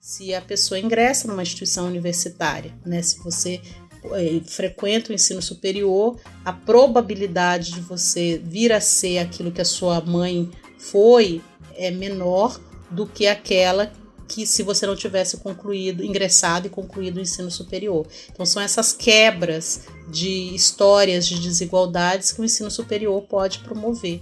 se a pessoa ingressa numa instituição universitária, né? Se você frequenta o ensino superior, a probabilidade de você vir a ser aquilo que a sua mãe foi é menor do que aquela que se você não tivesse ingressado e concluído o ensino superior. Então são essas quebras de histórias de desigualdades que o ensino superior pode promover.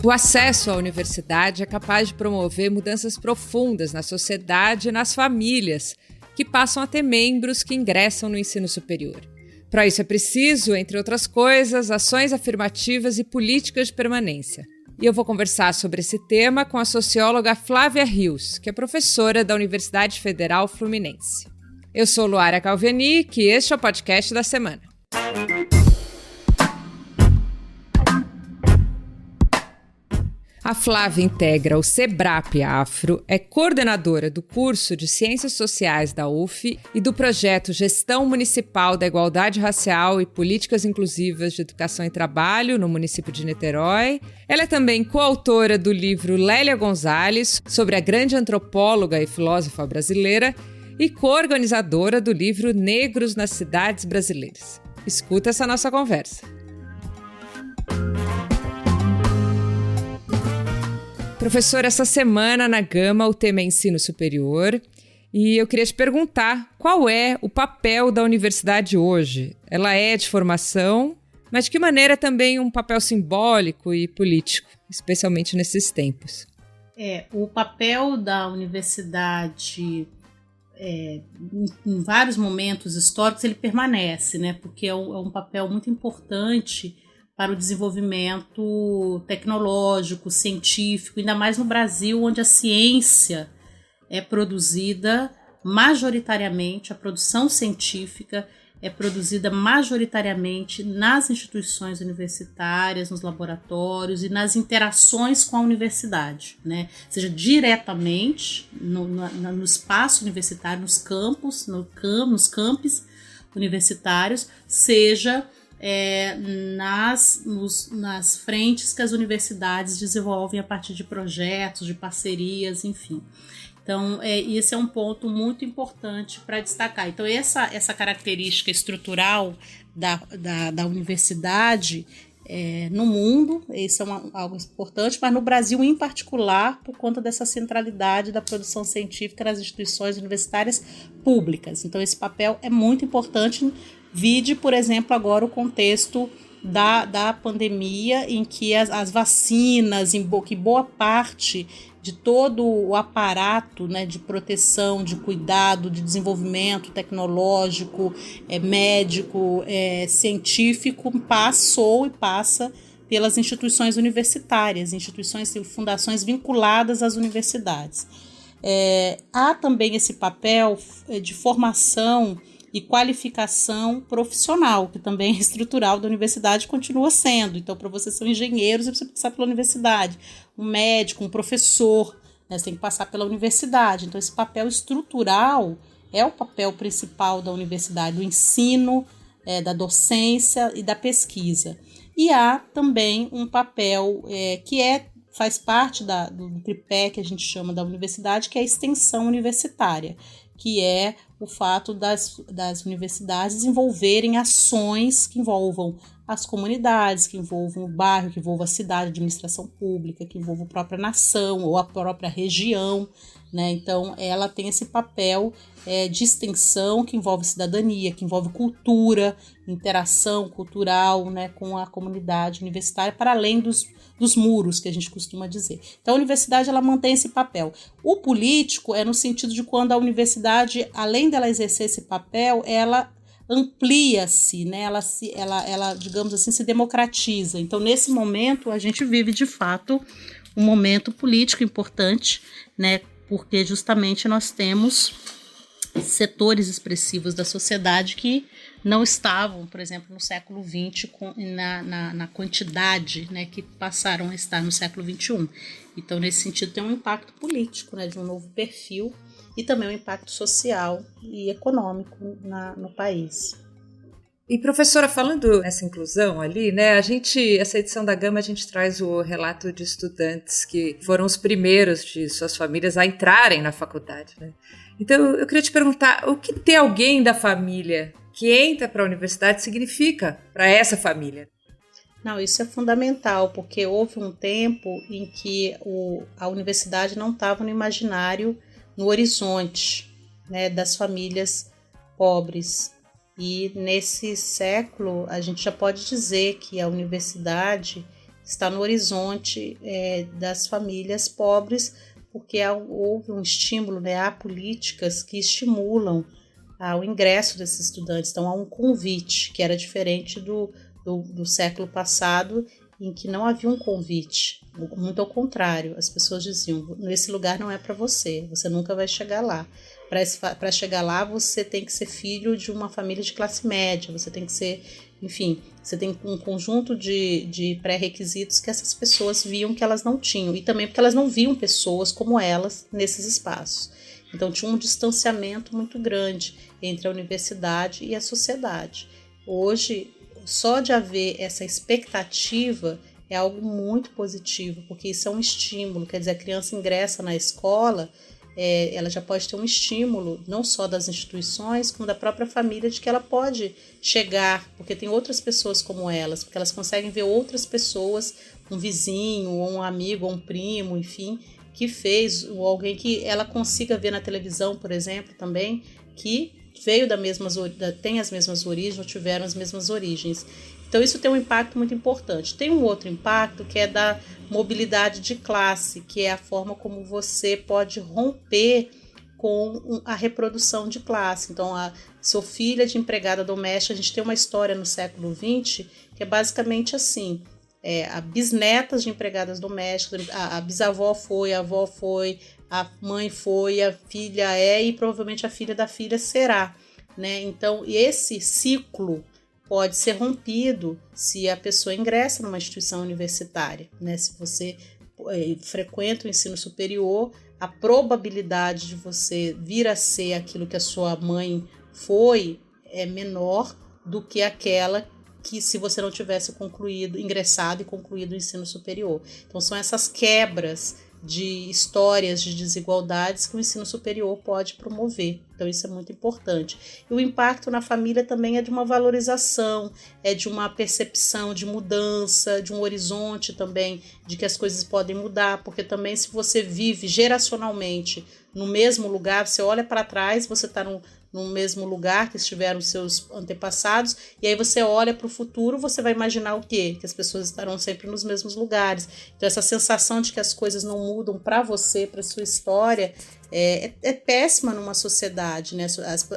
O acesso à universidade é capaz de promover mudanças profundas na sociedade e nas famílias, que passam a ter membros que ingressam no ensino superior. Para isso é preciso, entre outras coisas, ações afirmativas e políticas de permanência. E eu vou conversar sobre esse tema com a socióloga Flávia Rios, que é professora da Universidade Federal Fluminense. Eu sou Luara Calvenic e este é o podcast da semana. A Flávia integra o SEBRAP Afro, é coordenadora do curso de Ciências Sociais da UF e do projeto Gestão Municipal da Igualdade Racial e Políticas Inclusivas de Educação e Trabalho no município de Niterói. Ela é também coautora do livro Lélia Gonzalez, sobre a grande antropóloga e filósofa brasileira, e coorganizadora do livro Negros nas Cidades Brasileiras. Escuta essa nossa conversa. Professor, essa semana na Gama o tema é ensino superior e eu queria te perguntar qual é o papel da universidade hoje? Ela é de formação, mas de que maneira também um papel simbólico e político, especialmente nesses tempos? O papel da universidade em vários momentos históricos ele permanece, né? Porque é um papel muito importante para o desenvolvimento tecnológico, científico, ainda mais no Brasil, onde a ciência é produzida majoritariamente, a produção científica é produzida majoritariamente nas instituições universitárias, nos laboratórios e nas interações com a universidade, né? Seja diretamente no espaço universitário, nos campos, nos campos universitários, seja nas frentes que as universidades desenvolvem a partir de projetos, de parcerias, enfim. Então, esse é um ponto muito importante para destacar. Então, essa característica estrutural da universidade no mundo, isso é algo importante, mas no Brasil em particular, por conta dessa centralidade da produção científica nas instituições universitárias públicas. Então, esse papel é muito importante. Vide, por exemplo, agora o contexto da pandemia, em que as vacinas, que boa parte de todo o aparato, né, de proteção, de cuidado, de desenvolvimento tecnológico, médico, científico, passou e passa pelas instituições universitárias, instituições e fundações vinculadas às universidades. Há também esse papel de formação e qualificação profissional, que também é estrutural da universidade, continua sendo. Então, para você ser um engenheiro, você precisa passar pela universidade. Um médico, um professor, né, você tem que passar pela universidade. Então, esse papel estrutural é o papel principal da universidade, do ensino, da docência e da pesquisa. E há também um papel que faz parte do tripé que a gente chama da universidade, que é a extensão universitária, que é o fato das universidades desenvolverem ações que envolvam as comunidades, que envolvam o bairro, que envolvam a cidade, a administração pública, que envolvam a própria nação ou a própria região, né? Então, ela tem esse papel de extensão que envolve cidadania, que envolve cultura, interação cultural, né, com a comunidade universitária, para além dos muros, que a gente costuma dizer. Então, a universidade ela mantém esse papel. O político é no sentido de quando a universidade, além dela exercer esse papel, ela amplia-se, né? Ela, digamos assim, se democratiza. Então, nesse momento, a gente vive, de fato, um momento político importante, né? Porque justamente nós temos setores expressivos da sociedade que não estavam, por exemplo, no século XX na quantidade, né, que passaram a estar no século XXI. Então, nesse sentido, tem um impacto político, né, de um novo perfil e também um impacto social e econômico no país. E professora, falando nessa inclusão ali, né, essa edição da Gama, a gente traz o relato de estudantes que foram os primeiros de suas famílias a entrarem na faculdade, né? Então, eu queria te perguntar, o que ter alguém da família que entra para a universidade significa para essa família? Não, isso é fundamental, porque houve um tempo em que a universidade não estava no imaginário, no horizonte, né, das famílias pobres. E nesse século, a gente já pode dizer que a universidade está no horizonte das famílias pobres, porque houve um estímulo, né, há políticas que estimulam o ingresso desses estudantes. Então, há um convite, que era diferente do século passado, em que não havia um convite. Muito ao contrário, as pessoas diziam, esse lugar não é para você, você nunca vai chegar lá. Para chegar lá, você tem que ser filho de uma família de classe média, você tem que ser, enfim, você tem um conjunto de pré-requisitos que essas pessoas viam que elas não tinham, e também porque elas não viam pessoas como elas nesses espaços. Então tinha um distanciamento muito grande entre a universidade e a sociedade. Hoje, só de haver essa expectativa é algo muito positivo, porque isso é um estímulo, quer dizer, a criança ingressa na escola, ela já pode ter um estímulo, não só das instituições, como da própria família, de que ela pode chegar, porque tem outras pessoas como elas, porque elas conseguem ver outras pessoas, um vizinho, ou um amigo, ou um primo, enfim, que fez, ou alguém que ela consiga ver na televisão, por exemplo, também, que veio tem as mesmas origens, ou tiveram as mesmas origens. Então isso tem um impacto muito importante. Tem um outro impacto que é da mobilidade de classe, que é a forma como você pode romper com a reprodução de classe. Então, sou filha de empregada doméstica, a gente tem uma história no século XX que é basicamente assim, a bisnetas de empregadas domésticas, a bisavó foi, a avó foi, a mãe foi, a filha e provavelmente a filha da filha será, né? Então, esse ciclo pode ser rompido se a pessoa ingressa numa instituição universitária, né? Se você frequenta o ensino superior, a probabilidade de você vir a ser aquilo que a sua mãe foi é menor do que aquela que se você não tivesse ingressado e concluído o ensino superior. Então são essas quebras de histórias de desigualdades que o ensino superior pode promover. Então isso é muito importante. E o impacto na família também é de uma valorização, é de uma percepção de mudança, de um horizonte também, de que as coisas podem mudar, porque também se você vive geracionalmente no mesmo lugar, você olha para trás, você está no mesmo lugar que estiveram seus antepassados, e aí você olha para o futuro, você vai imaginar o quê? Que as pessoas estarão sempre nos mesmos lugares. Então essa sensação de que as coisas não mudam para você, para sua história, é péssima numa sociedade, né?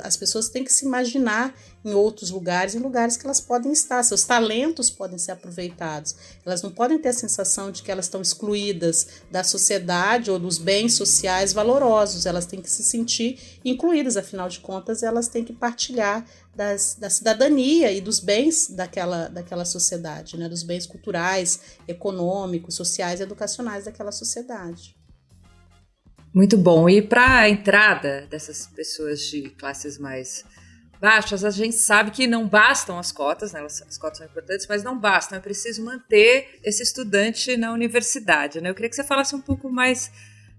As pessoas têm que se imaginar em outros lugares, em lugares que elas podem estar, seus talentos podem ser aproveitados. Elas não podem ter a sensação de que elas estão excluídas da sociedade ou dos bens sociais valorosos, elas têm que se sentir incluídas, afinal de contas, elas têm que partilhar da cidadania e dos bens daquela sociedade, né? Dos bens culturais, econômicos, sociais e educacionais daquela sociedade. Muito bom. E para a entrada dessas pessoas de classes mais baixas, a gente sabe que não bastam as cotas, né? As cotas são importantes, mas não bastam. É preciso manter esse estudante na universidade, né? Eu queria que você falasse um pouco mais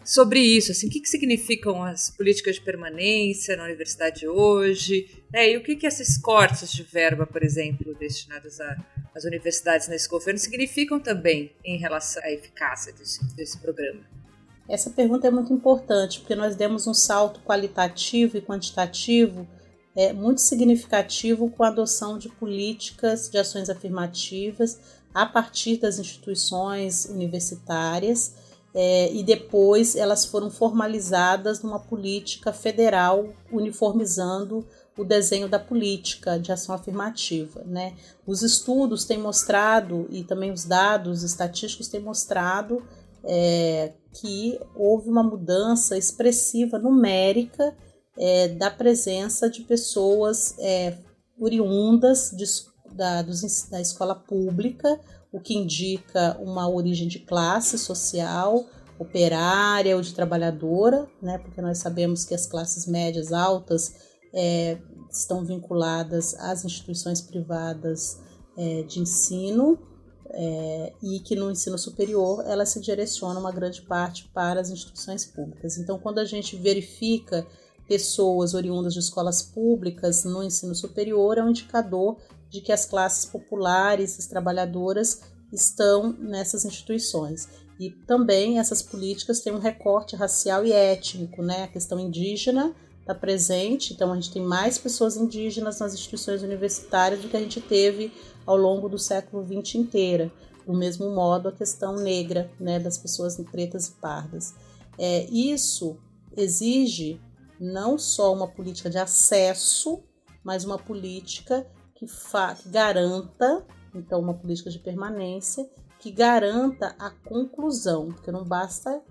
sobre isso. Assim, o que significam as políticas de permanência na universidade hoje? Né? E o que esses cortes de verba, por exemplo, destinados às universidades nesse governo significam também em relação à eficácia desse programa? Essa pergunta é muito importante, porque nós demos um salto qualitativo e quantitativo muito significativo com a adoção de políticas de ações afirmativas a partir das instituições universitárias e depois elas foram formalizadas numa política federal uniformizando o desenho da política de ação afirmativa, né? Os estudos têm mostrado e também os dados estatísticos têm mostrado que houve uma mudança expressiva numérica da presença de pessoas oriundas da escola pública, o que indica uma origem de classe social, operária ou de trabalhadora, né? Porque nós sabemos que as classes médias altas estão vinculadas às instituições privadas de ensino, e que no ensino superior ela se direciona uma grande parte para as instituições públicas. Então, quando a gente verifica pessoas oriundas de escolas públicas no ensino superior, é um indicador de que as classes populares, as trabalhadoras, estão nessas instituições. E também essas políticas têm um recorte racial e étnico, né? A questão indígena está presente, então a gente tem mais pessoas indígenas nas instituições universitárias do que a gente teve ao longo do século XX inteira. Do mesmo modo, a questão negra, né, das pessoas pretas e pardas. Isso exige não só uma política de acesso, mas uma política que garanta, então uma política de permanência, que garanta a conclusão, porque não basta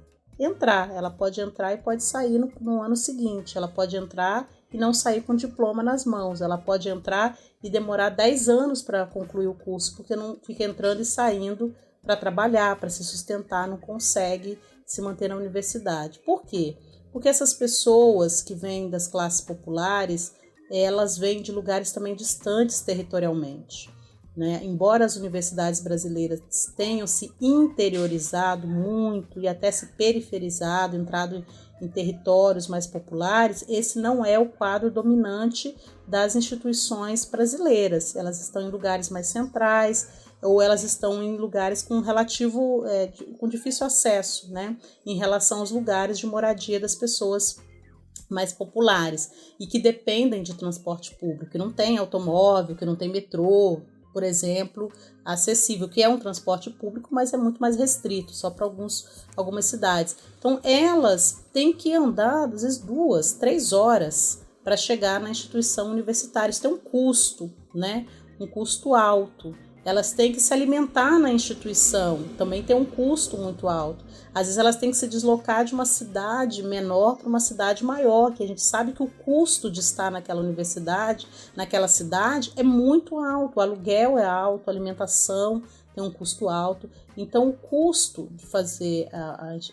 entrar, ela pode entrar e pode sair no ano seguinte, ela pode entrar e não sair com diploma nas mãos, ela pode entrar e demorar 10 anos para concluir o curso, porque não fica entrando e saindo para trabalhar, para se sustentar, não consegue se manter na universidade. Por quê? Porque essas pessoas que vêm das classes populares, elas vêm de lugares também distantes territorialmente, né? Embora as universidades brasileiras tenham se interiorizado muito e até se periferizado, entrado em territórios mais populares, esse não é o quadro dominante das instituições brasileiras. Elas estão em lugares mais centrais ou elas estão em lugares com com difícil acesso, né? Em relação aos lugares de moradia das pessoas mais populares e que dependem de transporte público, que não tem automóvel, que não tem metrô, por exemplo, acessível, que é um transporte público, mas é muito mais restrito, só para algumas cidades. Então, elas têm que andar, às vezes, 2, 3 horas para chegar na instituição universitária. Isso tem um custo, né? Um custo alto. Elas têm que se alimentar na instituição, também tem um custo muito alto. Às vezes elas têm que se deslocar de uma cidade menor para uma cidade maior, que a gente sabe que o custo de estar naquela universidade, naquela cidade, é muito alto. O aluguel é alto, a alimentação tem um custo alto. Então o custo de fazer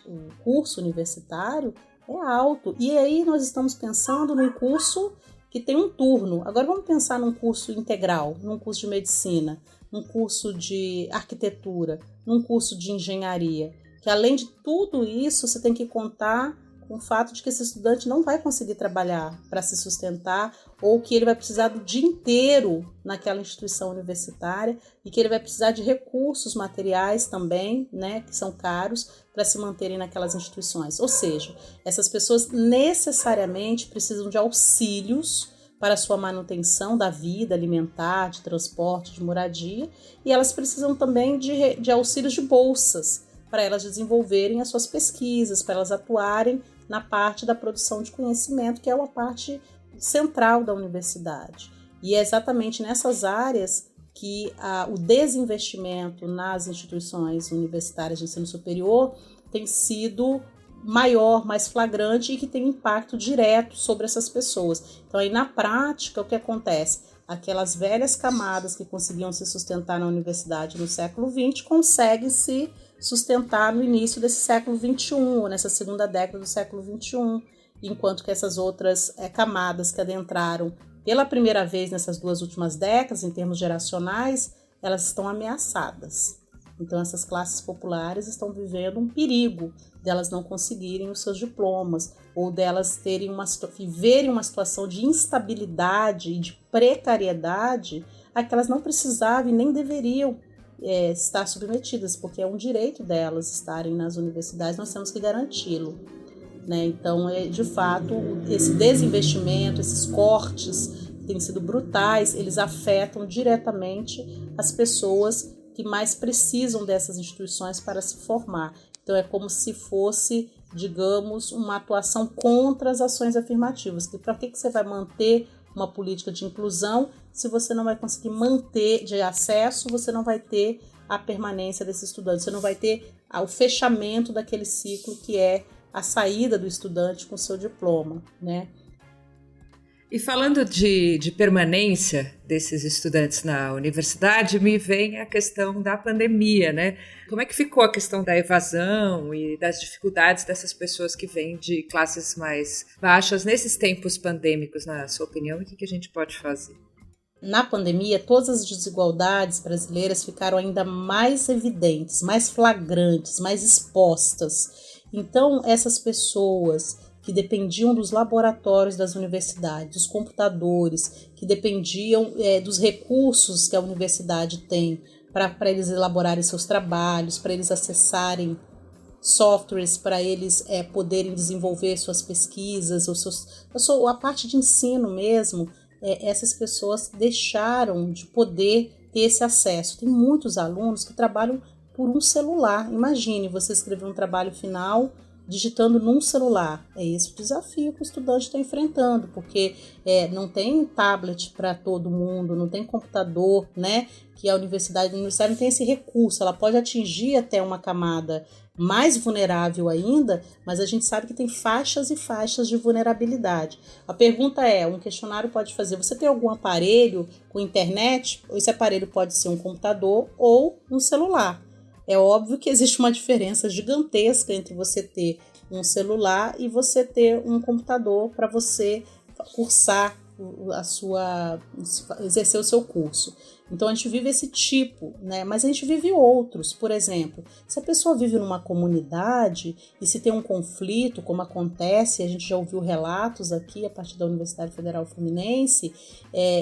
o curso universitário é alto. E aí nós estamos pensando num curso que tem um turno. Agora vamos pensar num curso integral, num curso de medicina, num curso de arquitetura, num curso de engenharia, que além de tudo isso, você tem que contar com o fato de que esse estudante não vai conseguir trabalhar para se sustentar ou que ele vai precisar do dia inteiro naquela instituição universitária e que ele vai precisar de recursos materiais também, né, que são caros, para se manterem naquelas instituições. Ou seja, essas pessoas necessariamente precisam de auxílios para a sua manutenção da vida alimentar, de transporte, de moradia, e elas precisam também de auxílios de bolsas para elas desenvolverem as suas pesquisas, para elas atuarem na parte da produção de conhecimento, que é uma parte central da universidade. E é exatamente nessas áreas que o desinvestimento nas instituições universitárias de ensino superior tem sido maior, mais flagrante e que tem impacto direto sobre essas pessoas. Então, aí na prática, o que acontece? Aquelas velhas camadas que conseguiam se sustentar na universidade no século XX conseguem se sustentar no início desse século XXI, ou nessa segunda década do século XXI, enquanto que essas outras camadas que adentraram pela primeira vez nessas 2 últimas décadas, em termos geracionais, elas estão ameaçadas. Então, essas classes populares estão vivendo um perigo delas não conseguirem os seus diplomas ou delas viverem uma situação de instabilidade e de precariedade a que elas não precisavam e nem deveriam estar submetidas, porque é um direito delas estarem nas universidades, nós temos que garanti-lo, né? Então, de fato, esse desinvestimento, esses cortes que têm sido brutais, eles afetam diretamente as pessoas que mais precisam dessas instituições para se formar. Então, é como se fosse, digamos, uma atuação contra as ações afirmativas. Que para que você vai manter uma política de inclusão se você não vai conseguir manter de acesso, você não vai ter a permanência desses estudantes, você não vai ter o fechamento daquele ciclo que é a saída do estudante com seu diploma, né? E falando de permanência desses estudantes na universidade, me vem a questão da pandemia, né? Como é que ficou a questão da evasão e das dificuldades dessas pessoas que vêm de classes mais baixas nesses tempos pandêmicos, na sua opinião, e o que a gente pode fazer? Na pandemia, todas as desigualdades brasileiras ficaram ainda mais evidentes, mais flagrantes, mais expostas. Então, essas pessoas que dependiam dos laboratórios das universidades, dos computadores, que dependiam dos recursos que a universidade tem para eles elaborarem seus trabalhos, para eles acessarem softwares, para eles poderem desenvolver suas pesquisas, a parte de ensino mesmo, essas pessoas deixaram de poder ter esse acesso. Tem muitos alunos que trabalham por um celular. Imagine você escrever um trabalho final digitando num celular. É esse o desafio que o estudante está enfrentando, porque não tem tablet para todo mundo, não tem computador, né? Que a universidade não tem esse recurso, ela pode atingir até uma camada mais vulnerável ainda, mas a gente sabe que tem faixas e faixas de vulnerabilidade. A pergunta um questionário pode fazer, você tem algum aparelho com internet? Esse aparelho pode ser um computador ou um celular. É óbvio que existe uma diferença gigantesca entre você ter um celular e você ter um computador para você cursar exercer o seu curso. Então a gente vive esse tipo, né? Mas a gente vive outros. Por exemplo, se a pessoa vive numa comunidade e se tem um conflito, como acontece, a gente já ouviu relatos aqui a partir da Universidade Federal Fluminense,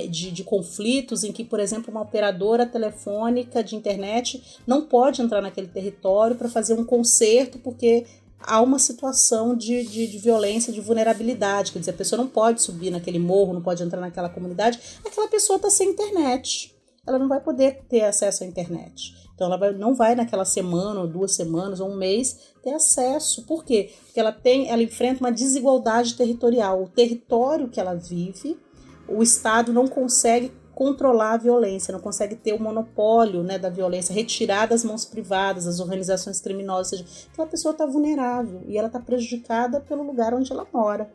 de conflitos em que, por exemplo, uma operadora telefônica de internet não pode entrar naquele território para fazer um conserto porque há uma situação de violência, de vulnerabilidade. Quer dizer, a pessoa não pode subir naquele morro, não pode entrar naquela comunidade, aquela pessoa está sem internet. Ela não vai poder ter acesso à internet. Então ela não vai naquela semana, ou 2 semanas, ou um mês ter acesso. Por quê? Porque ela enfrenta uma desigualdade territorial. O território que ela vive, o Estado não consegue controlar a violência, não consegue ter o monopólio, né, da violência, retirar das mãos privadas, das organizações criminosas, ou seja, aquela pessoa está vulnerável e ela está prejudicada pelo lugar onde ela mora.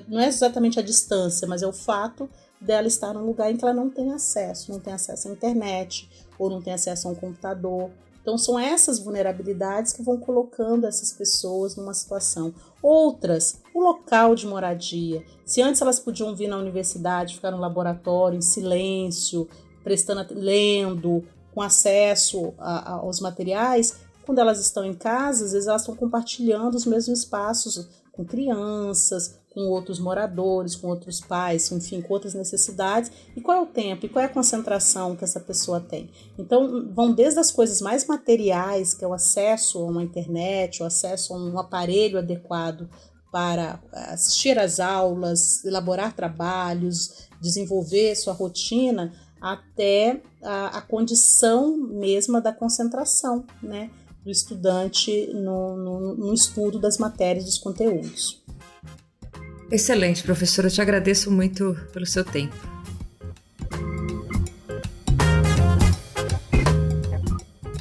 Não é exatamente a distância, mas é o fato dela estar num lugar em que ela não tem acesso à internet, ou não tem acesso a um computador. Então são essas vulnerabilidades que vão colocando essas pessoas numa situação. Outras, o local de moradia. Se antes elas podiam vir na universidade, ficar no laboratório, em silêncio, lendo, com acesso aos materiais, quando elas estão em casa, às vezes elas estão compartilhando os mesmos espaços com crianças, com outros moradores, com outros pais, enfim, com outras necessidades. E qual é o tempo? E qual é a concentração que essa pessoa tem? Então, vão desde as coisas mais materiais, que é o acesso a uma internet, o acesso a um aparelho adequado para assistir às aulas, elaborar trabalhos, desenvolver sua rotina, até a condição mesma da concentração, né, do estudante no estudo das matérias, dos conteúdos. Excelente, professora. Eu te agradeço muito pelo seu tempo.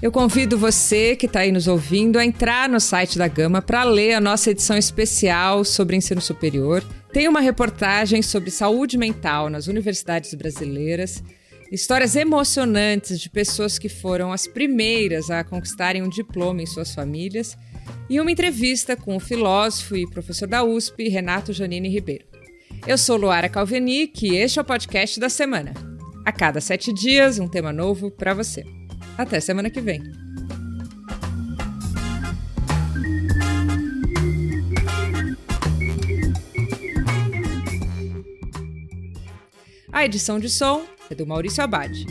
Eu convido você que está aí nos ouvindo a entrar no site da Gama para ler a nossa edição especial sobre ensino superior. Tem uma reportagem sobre saúde mental nas universidades brasileiras, histórias emocionantes de pessoas que foram as primeiras a conquistarem um diploma em suas famílias e uma entrevista com o filósofo e professor da USP, Renato Giannini Ribeiro. Eu sou Luara Calvenic e este é o podcast da semana. A cada 7 dias, um tema novo para você. Até semana que vem. A edição de som é do Maurício Abad.